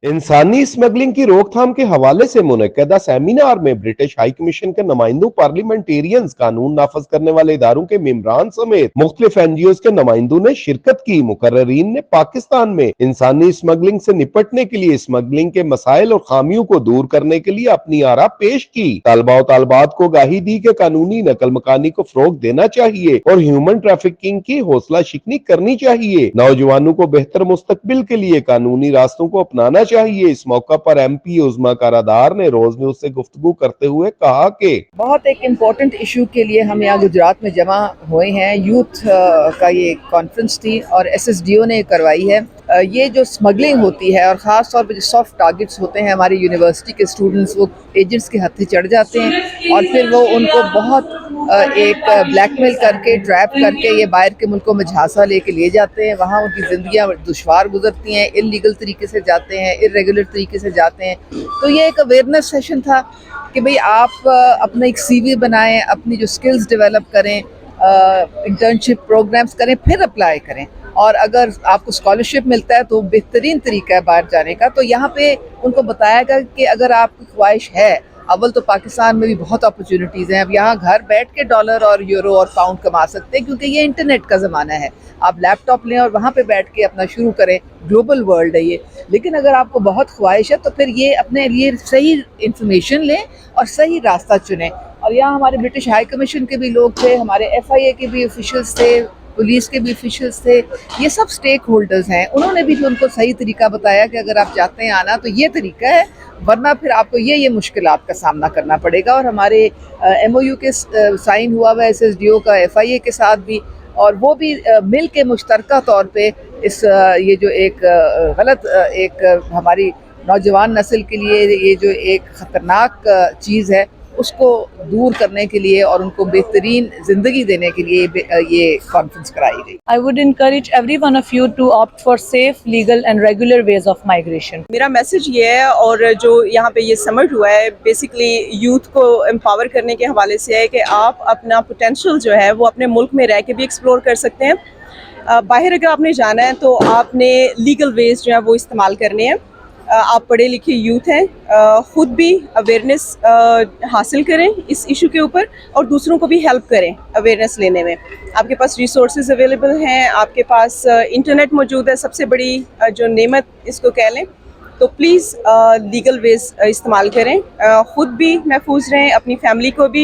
इंसानी स्मगलिंग की रोकथाम के हवाले से मुनक्कदा सेमिनार में ब्रिटिश हाई कमीशन के नुमाइंदों, पार्लियामेंटेरियंस, कानून नाफज करने वाले इदारों के मेंबरान समेत मुख्तलिफ एनजीओज के नुमाइंदों ने शिरकत की। मुकर्ररीन ने पाकिस्तान में इंसानी स्मगलिंग से निपटने के लिए स्मगलिंग के मसाइल और खामियों को दूर करने के लिए अपनी आरा पेश की। तलबा और तालबात को गाही दी कि कानूनी नकल मकानी को फरोग देना चाहिए और ह्यूमन ट्रैफिकिंग की हौसला शिकनी करनी चाहिए। नौजवानों को बेहतर मुस्तकबिल के लिए कानूनी रास्तों को अपनाना चाहिए। इस मौका पर एमपी उज़्मा कारादार ने रोज न्यूज से गुफ्तगू करते हुए कहा कि बहुत एक इम्पोर्टेंट इशू के लिए हम यहाँ गुजरात में जमा हुए हैं। यूथ का ये कॉन्फ्रेंस थी और एसएसडीओ ने करवाई है। ये जो स्मगलिंग होती है और ख़ास तौर पर जो सॉफ्ट टारगेट्स होते हैं, हमारी यूनिवर्सिटी के स्टूडेंट्स वो एजेंट्स के हत्थे चढ़ जाते हैं और फिर वो उनको बहुत एक ब्लैकमेल करके, ट्रैप करके ये बाहर के मुल्कों में झांसा लेके ले जाते हैं। वहाँ उनकी ज़िंदगियाँ दुश्वार गुजरती हैं, इल्लीगल तरीके से जाते हैं, इर्रेगुलर तरीके से जाते हैं। तो ये एक अवेयरनेस सेशन था कि भाई आप अपना एक सीवी बनाएं, अपनी जो स्किल्स डेवलप करें, इंटर्नशिप प्रोग्राम्स करें, फिर अप्लाई करें। और अगर आपको स्कॉलरशिप मिलता है तो बेहतरीन तरीका है बाहर जाने का। तो यहाँ पे उनको बताया गया कि अगर आपकी ख्वाहिश है, अव्वल तो पाकिस्तान में भी बहुत अपॉर्चुनिटीज़ हैं। अब यहाँ घर बैठ के डॉलर और यूरो और पाउंड कमा सकते हैं क्योंकि ये इंटरनेट का ज़माना है। आप लैपटॉप लें और वहाँ पे बैठ के अपना शुरू करें। ग्लोबल वर्ल्ड है ये। लेकिन अगर आपको बहुत ख्वाहिश है तो फिर ये अपने लिए सही इंफॉर्मेशन लें और सही रास्ता चुनें। और यहाँ हमारे ब्रिटिश हाई कमीशन के भी लोग थे, हमारे FIA के भी ऑफिशियल्स थे, पुलिस के भी ऑफिशियल्स थे। ये सब स्टेक होल्डर्स हैं। उन्होंने भी उनको सही तरीका बताया कि अगर आप चाहते हैं आना तो ये तरीका है, वरना फिर आपको ये मुश्किलात का सामना करना पड़ेगा। और हमारे MOU के साइन हुआ हुआ SSDO का FIA के साथ भी, और वो भी मिल के मुश्तरका तौर पे इस ये जो एक गलत एक हमारी नौजवान नस्ल के लिए ये जो एक ख़तरनाक चीज़ है उसको दूर करने के लिए और उनको बेहतरीन ज़िंदगी देने के लिए ये कॉन्फ्रेंस कराई गई। I would encourage every one of you to opt for safe, legal and regular ways of migration. मेरा मैसेज ये है, और जो यहाँ पे ये समिट हुआ है बेसिकली यूथ को एम्पावर करने के हवाले से है कि आप अपना पोटेंशियल जो है वो अपने मुल्क में रह के भी एक्सप्लोर कर सकते हैं। बाहर अगर आपने जाना है तो आपने लीगल वेज जो है वो इस्तेमाल करने हैं। आप पढ़े लिखे यूथ हैं, ख़ुद भी अवेयरनेस हासिल करें इस इशू के ऊपर और दूसरों को भी हेल्प करें अवेयरनेस लेने में। आपके पास रिसोर्सेज अवेलेबल हैं, आपके पास इंटरनेट मौजूद है, सबसे बड़ी जो नेमत इसको कह लें। तो प्लीज़ लीगल वेज इस्तेमाल करें, ख़ुद भी महफूज रहें, अपनी फैमिली को भी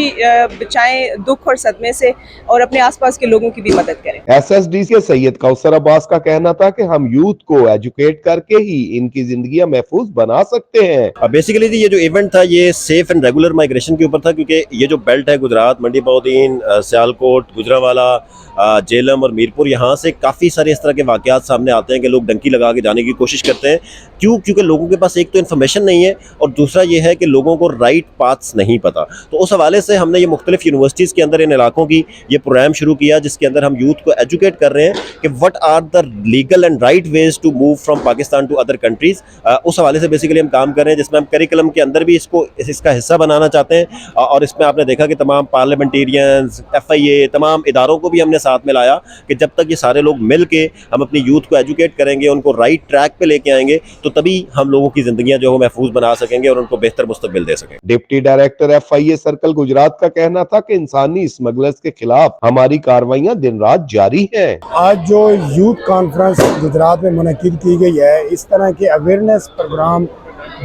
बचाएं दुख और सदमे से, और अपने आसपास के लोगों की भी मदद करें। SSD के सैयद कौसर अब्बास का कहना था कि हम यूथ को एजुकेट करके ही इनकी जिंदगियां महफूज बना सकते हैं। बेसिकली ये जो इवेंट था ये सेफ एंड रेगुलर माइग्रेशन के ऊपर था, क्योंकि ये जो बेल्ट है गुजरात, मंडी बौदीन, सियालकोट, गुजरांवाला, जेलम और मीरपुर, यहाँ से काफ़ी सारे इस तरह के वाक़यात सामने आते हैं कि लोग डंकी लगा के जाने की कोशिश करते हैं। क्योंकि लोगों के पास एक तो इन्फॉर्मेशन नहीं है और दूसरा ये है कि लोगों को राइट पाथ्स नहीं पता। तो उस हवाले से हमने ये मुख्तलिफ यूनिवर्सिटीज़ के अंदर इन इलाकों की ये प्रोग्राम शुरू किया, जिसके अंदर हम यूथ को एजुकेट कर रहे हैं कि what are the legal and right ways to move from Pakistan to other countries. उस हवाले से बेसिकली हम काम कर रहे हैं, जिसमें हम करिकुलम के अंदर भी इसका हिस्सा बनाना चाहते हैं। और इसमें आपने देखा कि तमाम पार्लियामेंटेरियंस, FIA, तमाम इदारों को भी हमने साथ में लाया कि जब तक ये सारे लोग मिल के हम अपनी यूथ को एजुकेट करेंगे, उनको राइट ट्रैक पे लेके आएंगे, तो तभी हम लोगों की जिंदगियां जो है महफूज बना सकेंगे और उनको बेहतर मुस्तकबिल दे सकेंगे। Deputy director FIA circle Gujarat का कहना था कि इंसानी स्मगलर्स के खिलाफ हमारी कार्रवाइयां दिन रात जारी हैं। आज जो यूथ कॉन्फ्रेंस गुजरात में मुनक्किद की गई है, इस तरह के अवेयरनेस प्रोग्राम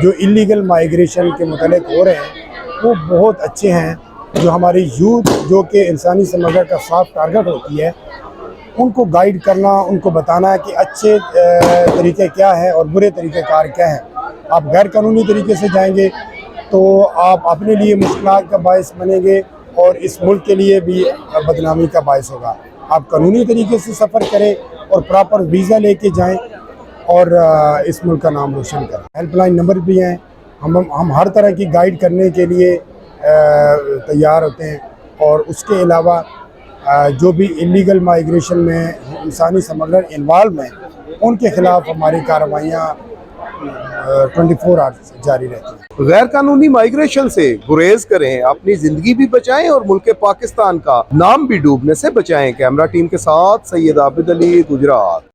जो इलीगल माइग्रेशन के मुतालिक हो रहे हैं वो बहुत अच्छे हैं। जो हमारी यूथ जो कि इंसानी स्मगलर का सॉफ्ट टारगेट होती है, उनको गाइड करना, उनको बताना कि अच्छे तरीके क्या है और बुरे तरीके कार क्या है। आप गैर कानूनी तरीके से जाएंगे तो आप अपने लिए मुश्किलात का बायस बनेंगे और इस मुल्क के लिए भी बदनामी का बायस होगा। आप कानूनी तरीके से सफ़र करें और प्रॉपर वीज़ा लेके जाएं और इस मुल्क का नाम रोशन करें। हेल्पलाइन नंबर भी हैं, हम हर तरह की गाइड करने के लिए तैयार होते हैं। और उसके अलावा जो भी इलीगल माइग्रेशन में इंसानी स्मगलर इन्वॉल्व हैं, उनके खिलाफ हमारी कार्रवाइयाँ 24 आवर्स जारी रहती हैं। गैर कानूनी माइग्रेशन से गुरेज करें, अपनी जिंदगी भी बचाएं और मुल्क पाकिस्तान का नाम भी डूबने से बचाएं। कैमरा टीम के साथ सैयद आबिद अली, गुजरात।